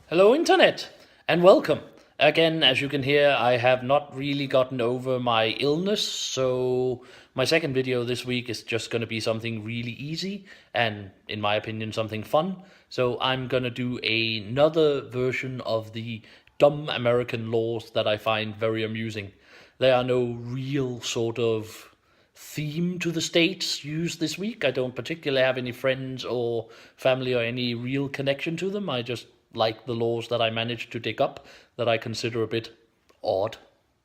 Hello, Internet, and welcome. Again, as you can hear, I have not really gotten over my illness, so my second video this week is just going to be something really easy and, in my opinion, something fun. So I'm going to do another version of the dumb American laws that I find very amusing. There are no real sort of theme to the states used this week. I don't particularly have any friends or family or any real connection to them. I just like the laws that I managed to dig up that I consider a bit odd.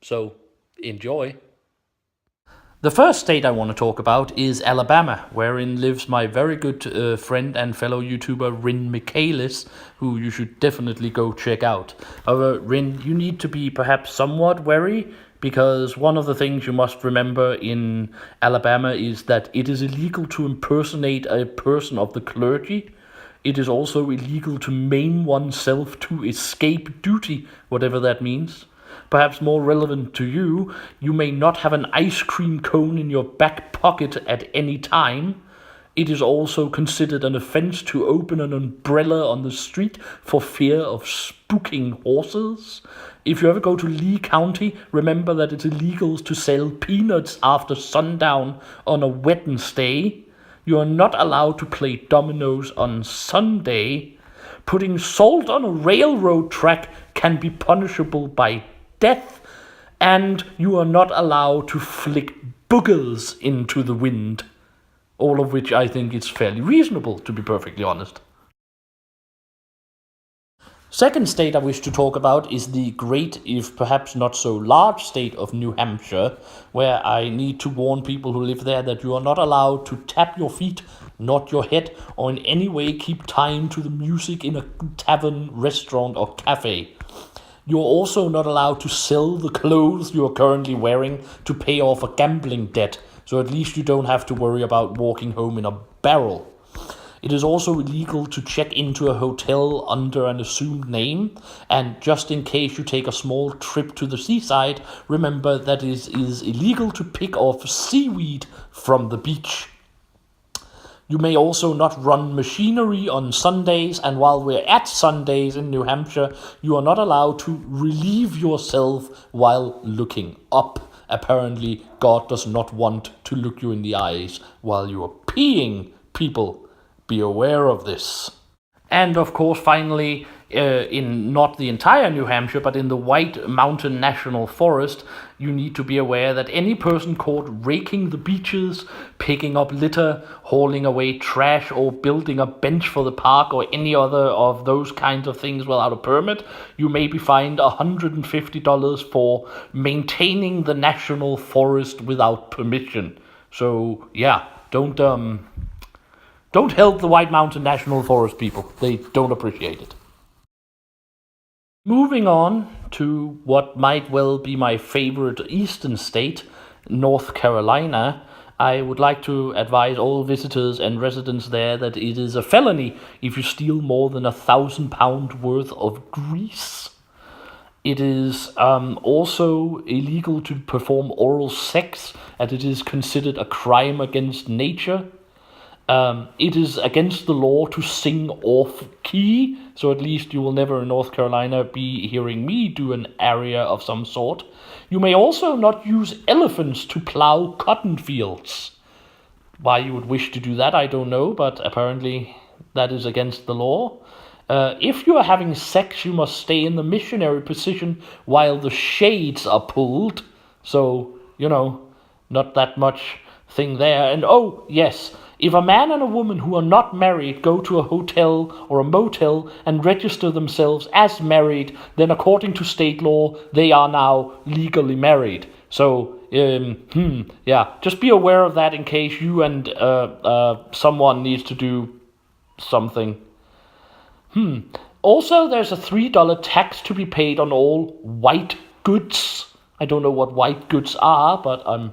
So enjoy. The first state I want to talk about is Alabama, wherein lives my very good friend and fellow YouTuber Rin Michaelis, who you should definitely go check out. However, Rin, you need to be perhaps somewhat wary, because one of the things you must remember in Alabama is that it is illegal to impersonate a person of the clergy. It is also illegal to maim oneself to escape duty, whatever that means. Perhaps more relevant to you, you may not have an ice cream cone in your back pocket at any time. It is also considered an offense to open an umbrella on the street for fear of spooking horses. If you ever go to Lee County, remember that it's illegal to sell peanuts after sundown on a Wednesday. You are not allowed to play dominoes on Sunday. Putting salt on a railroad track can be punishable by death, and you are not allowed to flick boogers into the wind. All of which I think is fairly reasonable, to be perfectly honest. Second state I wish to talk about is the great, if perhaps not so large, state of New Hampshire, where I need to warn people who live there that you are not allowed to tap your feet, nod your head, or in any way keep time to the music in a tavern, restaurant, or cafe. You're also not allowed to sell the clothes you are currently wearing to pay off a gambling debt, so at least you don't have to worry about walking home in a barrel. It is also illegal to check into a hotel under an assumed name, and just in case you take a small trip to the seaside, remember that it is illegal to pick off seaweed from the beach. You may also not run machinery on Sundays, and while we're at Sundays in New Hampshire, you are not allowed to relieve yourself while looking up. Apparently, God does not want to look you in the eyes while you are peeing. People, be aware of this. And of course, finally, in not the entire New Hampshire, but in the White Mountain National Forest, you need to be aware that any person caught raking the beaches, picking up litter, hauling away trash, or building a bench for the park, or any other of those kinds of things without a permit, you may be fined $150 for maintaining the national forest without permission. So yeah, don't help the White Mountain National Forest people. They don't appreciate it. Moving on to what might well be my favorite eastern state, North Carolina, I would like to advise all visitors and residents there that it is a felony if you steal more than £1,000 worth of grease. It is also illegal to perform oral sex, as it is considered a crime against nature. It is against the law to sing off-key, so at least you will never in North Carolina be hearing me do an aria of some sort. You may also not use elephants to plow cotton fields. Why you would wish to do that, I don't know, but apparently that is against the law. If you are having sex, you must stay in the missionary position while the shades are pulled. So, not that much thing there. And oh, yes, if a man and a woman who are not married go to a hotel or a motel and register themselves as married, then according to state law, they are now legally married. So, just be aware of that in case you and someone needs to do something. Also, there's a $3 tax to be paid on all white goods. I don't know what white goods are, but I'm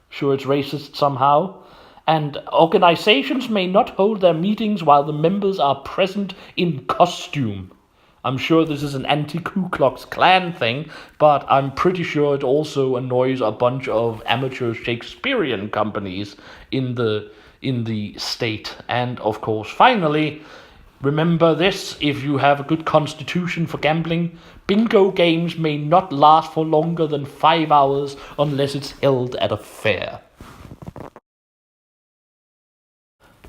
sure it's racist somehow. And organizations may not hold their meetings while the members are present in costume. I'm sure this is an anti-Ku Klux Klan thing, but I'm pretty sure it also annoys a bunch of amateur Shakespearean companies in the state. And of course, finally, Remember this, if you have a good constitution for gambling, bingo games may not last for longer than 5 hours unless it's held at a fair.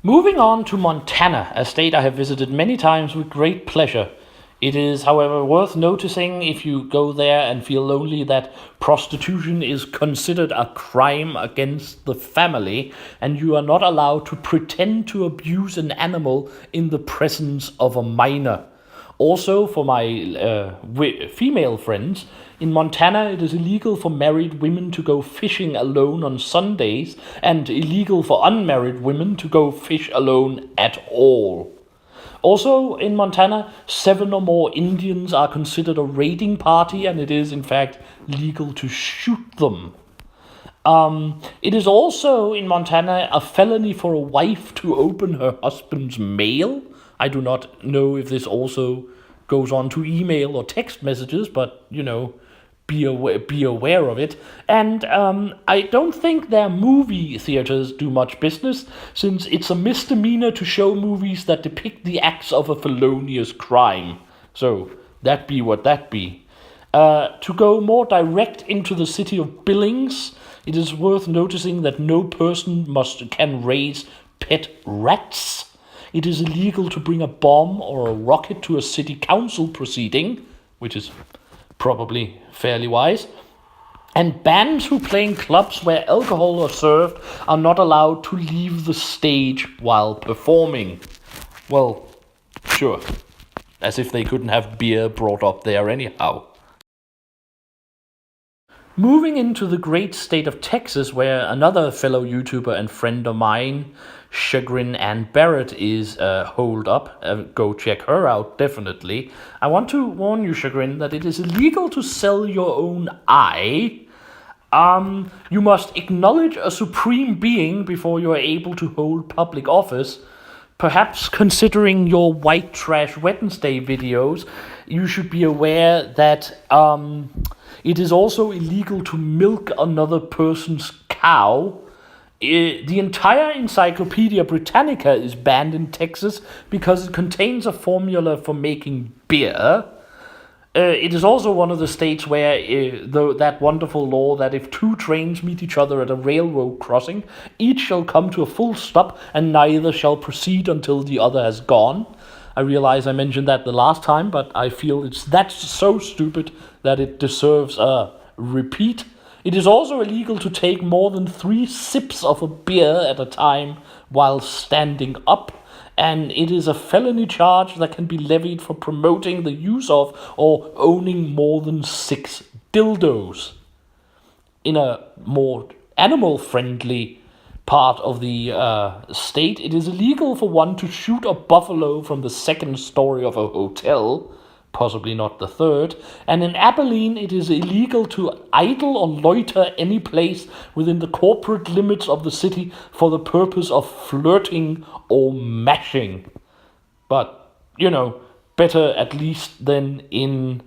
Moving on to Montana, a state I have visited many times with great pleasure. It is, however, worth noticing if you go there and feel lonely that prostitution is considered a crime against the family, and you are not allowed to pretend to abuse an animal in the presence of a minor. Also, for my female friends, in Montana it is illegal for married women to go fishing alone on Sundays, and illegal for unmarried women to go fish alone at all. Also, in Montana, 7 or more Indians are considered a raiding party, and it is, in fact, legal to shoot them. It is also, in Montana, a felony for a wife to open her husband's mail. I do not know if this also goes on to email or text messages, but, be aware of it. And I don't think their movie theaters do much business, since it's a misdemeanor to show movies that depict the acts of a felonious crime. So that be what that be. To go more direct into the city of Billings, it is worth noticing that no person can raise pet rats. It is illegal to bring a bomb or a rocket to a city council proceeding, which is probably fairly wise. And bands who play in clubs where alcohol are served are not allowed to leave the stage while performing. Well, sure. As if they couldn't have beer brought up there anyhow. Moving into the great state of Texas, where another fellow YouTuber and friend of mine, Chagrin Ann Barrett, is holed up. Go check her out, definitely. I want to warn you, Chagrin, that it is illegal to sell your own eye. You must acknowledge a supreme being before you are able to hold public office. Perhaps considering your White Trash Wednesday videos, you should be aware that it is also illegal to milk another person's cow. The entire Encyclopedia Britannica is banned in Texas because it contains a formula for making beer. It is also one of the states where that wonderful law that if 2 trains meet each other at a railroad crossing, each shall come to a full stop and neither shall proceed until the other has gone. I realize I mentioned that the last time, but I feel that's so stupid that it deserves a repeat. It is also illegal to take more than 3 sips of a beer at a time while standing up, and it is a felony charge that can be levied for promoting the use of or owning more than 6 dildos. In a more animal-friendly part of the state, it is illegal for one to shoot a buffalo from the 2nd story of a hotel, possibly not the 3rd, and in Abilene it is illegal to idle or loiter any place within the corporate limits of the city for the purpose of flirting or mashing. But, better at least than in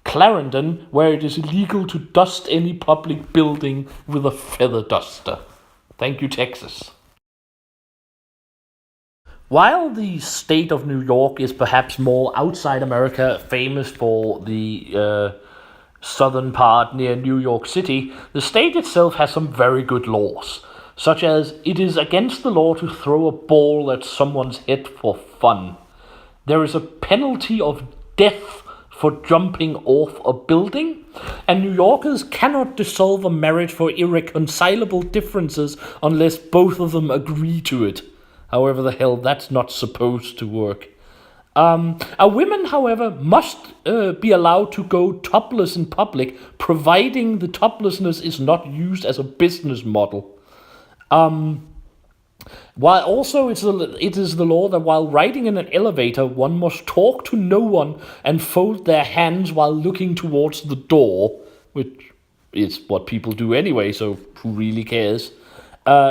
Clarendon, where it is illegal to dust any public building with a feather duster. Thank you, Texas. While the state of New York is perhaps more outside America famous for the southern part near New York City, the state itself has some very good laws, such as it is against the law to throw a ball at someone's head for fun. There is a penalty of death for jumping off a building, and New Yorkers cannot dissolve a marriage for irreconcilable differences unless both of them agree to it. However the hell that's not supposed to work. A woman, however, must be allowed to go topless in public, providing the toplessness is not used as a business model. While also it is the law that while riding in an elevator, one must talk to no one and fold their hands while looking towards the door, which is what people do anyway, so who really cares?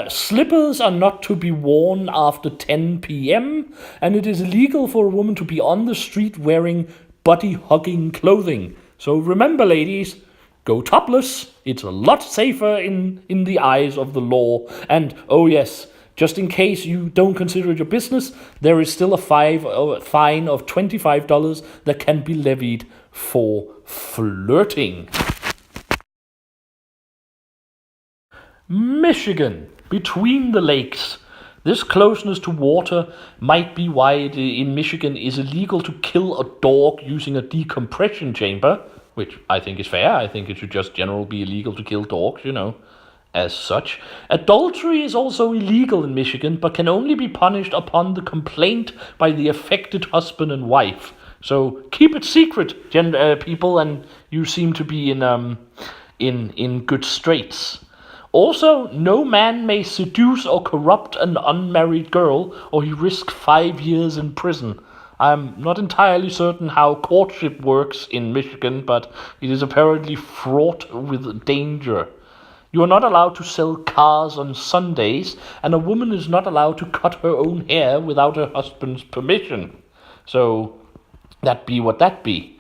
Slippers are not to be worn after 10 p.m., and it is illegal for a woman to be on the street wearing body-hugging clothing. So remember, ladies, go topless. It's a lot safer in the eyes of the law. And, oh yes, Just in case you don't consider it your business, there is still a fine of $25 that can be levied for flirting. Michigan, between the lakes. This closeness to water might be why in Michigan is illegal to kill a dog using a decompression chamber, which I think is fair. I think it should just generally be illegal to kill dogs, as such. Adultery is also illegal in Michigan, but can only be punished upon the complaint by the affected husband and wife. So keep it secret, people, and you seem to be in good straits. Also, no man may seduce or corrupt an unmarried girl, or he risks 5 years in prison. I'm not entirely certain how courtship works in Michigan, but it is apparently fraught with danger. You are not allowed to sell cars on Sundays, and a woman is not allowed to cut her own hair without her husband's permission. So, that be what that be.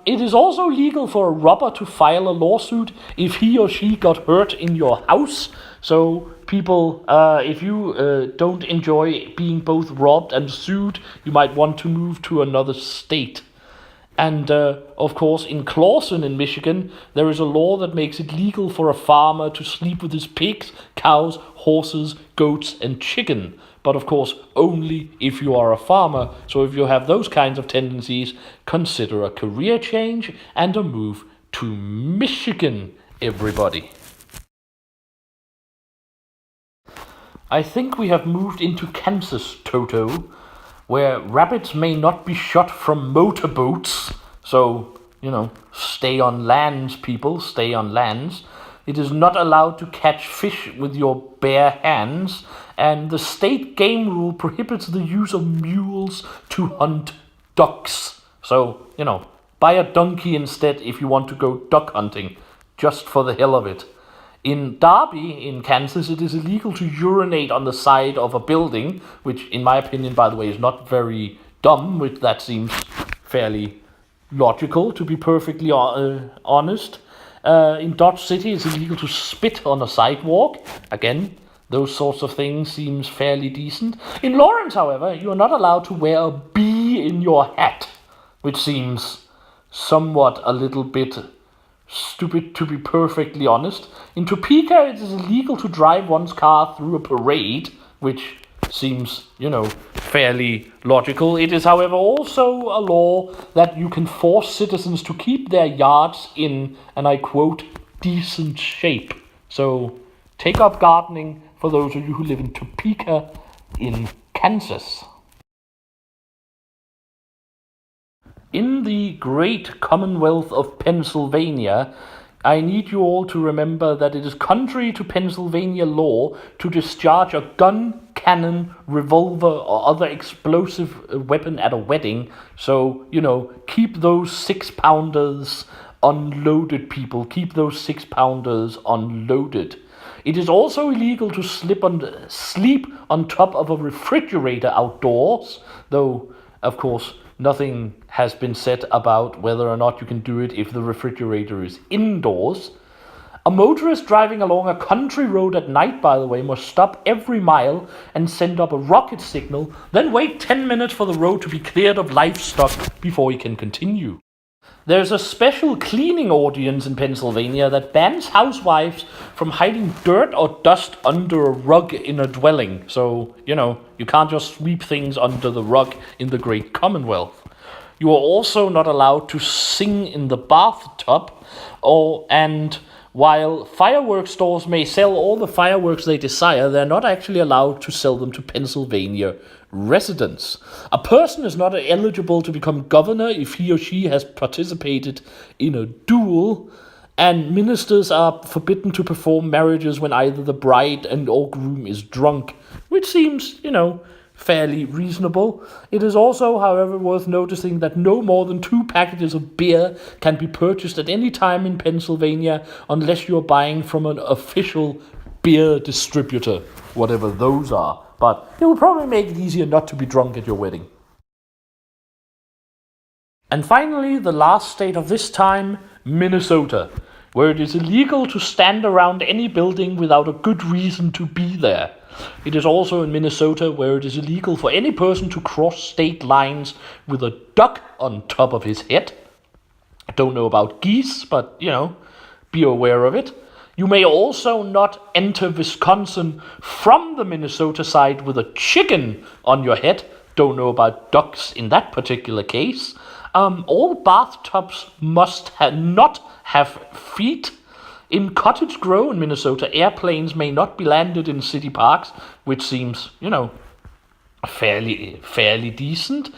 It is also legal for a robber to file a lawsuit if he or she got hurt in your house. So, people, if you don't enjoy being both robbed and sued, you might want to move to another state. And, of course, in Clawson in Michigan, there is a law that makes it legal for a farmer to sleep with his pigs, cows, horses, goats, and chicken. But, of course, only if you are a farmer. So if you have those kinds of tendencies, consider a career change and a move to Michigan, everybody. I think we have moved into Kansas, Toto, where rabbits may not be shot from motorboats. So, stay on lands, people, stay on lands. It is not allowed to catch fish with your bare hands, and the state game rule prohibits the use of mules to hunt ducks. So, buy a donkey instead if you want to go duck hunting, just for the hell of it. In Darby, in Kansas, it is illegal to urinate on the side of a building, which, in my opinion, by the way, is not very dumb, which that seems fairly logical, to be perfectly honest. In Dodge City, it's illegal to spit on a sidewalk. Again, those sorts of things seems fairly decent. In Lawrence, however, you are not allowed to wear a bee in your hat, which seems somewhat a little bit stupid, to be perfectly honest. In Topeka, it is illegal to drive one's car through a parade, which seems, fairly logical. It is, however, also a law that you can force citizens to keep their yards in, and I quote, decent shape. So take up gardening for those of you who live in Topeka in Kansas. In the great Commonwealth of Pennsylvania, I need you all to remember that it is contrary to Pennsylvania law to discharge a gun, cannon, revolver, or other explosive weapon at a wedding. So, keep those 6-pounders unloaded, people. Keep those 6-pounders unloaded. It is also illegal to sleep on top of a refrigerator outdoors, though, of course, nothing has been said about whether or not you can do it if the refrigerator is indoors. A motorist driving along a country road at night, by the way, must stop every mile and send up a rocket signal, then wait 10 minutes for the road to be cleared of livestock before he can continue. There's a special cleaning ordinance in Pennsylvania that bans housewives from hiding dirt or dust under a rug in a dwelling. So, you can't just sweep things under the rug in the great Commonwealth. You are also not allowed to sing in the bathtub, and while fireworks stores may sell all the fireworks they desire, they're not actually allowed to sell them to Pennsylvania residents. A person is not eligible to become governor if he or she has participated in a duel, and ministers are forbidden to perform marriages when either the bride or groom is drunk, which seems, fairly reasonable. It is also, however, worth noticing that no more than 2 packages of beer can be purchased at any time in Pennsylvania unless you're buying from an official beer distributor, whatever those are. But it will probably make it easier not to be drunk at your wedding. And finally, the last state of this time, Minnesota, where it is illegal to stand around any building without a good reason to be there. It is also in Minnesota, where it is illegal for any person to cross state lines with a duck on top of his head. I don't know about geese, but, be aware of it. You may also not enter Wisconsin from the Minnesota side with a chicken on your head. Don't know about ducks in that particular case. All bathtubs must not have feet. In Cottage Grove in Minnesota, airplanes may not be landed in city parks, which seems, fairly decent.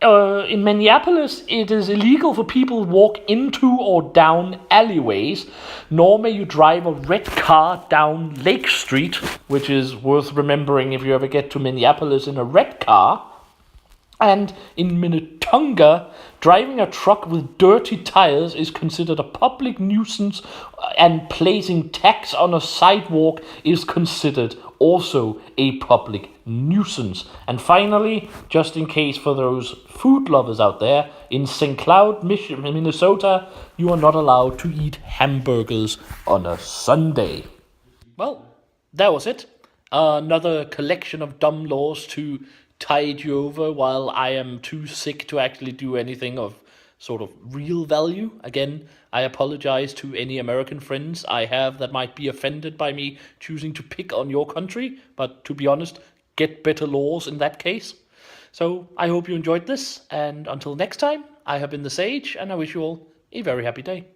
In Minneapolis, it is illegal for people to walk into or down alleyways, nor may you drive a red car down Lake Street, which is worth remembering if you ever get to Minneapolis in a red car. And in Minnetonka, driving a truck with dirty tires is considered a public nuisance, and placing tags on a sidewalk is considered also a public nuisance. And finally, just in case for those food lovers out there, in St. Cloud, Minnesota, you are not allowed to eat hamburgers on a Sunday. Well, that was it. Another collection of dumb laws to tide you over while I am too sick to actually do anything of sort of real value. Again, I apologize to any American friends I have that might be offended by me choosing to pick on your country, but to be honest, get better laws in that case. So I hope you enjoyed this, and until next time, I have been the Sage, and I wish you all a very happy day.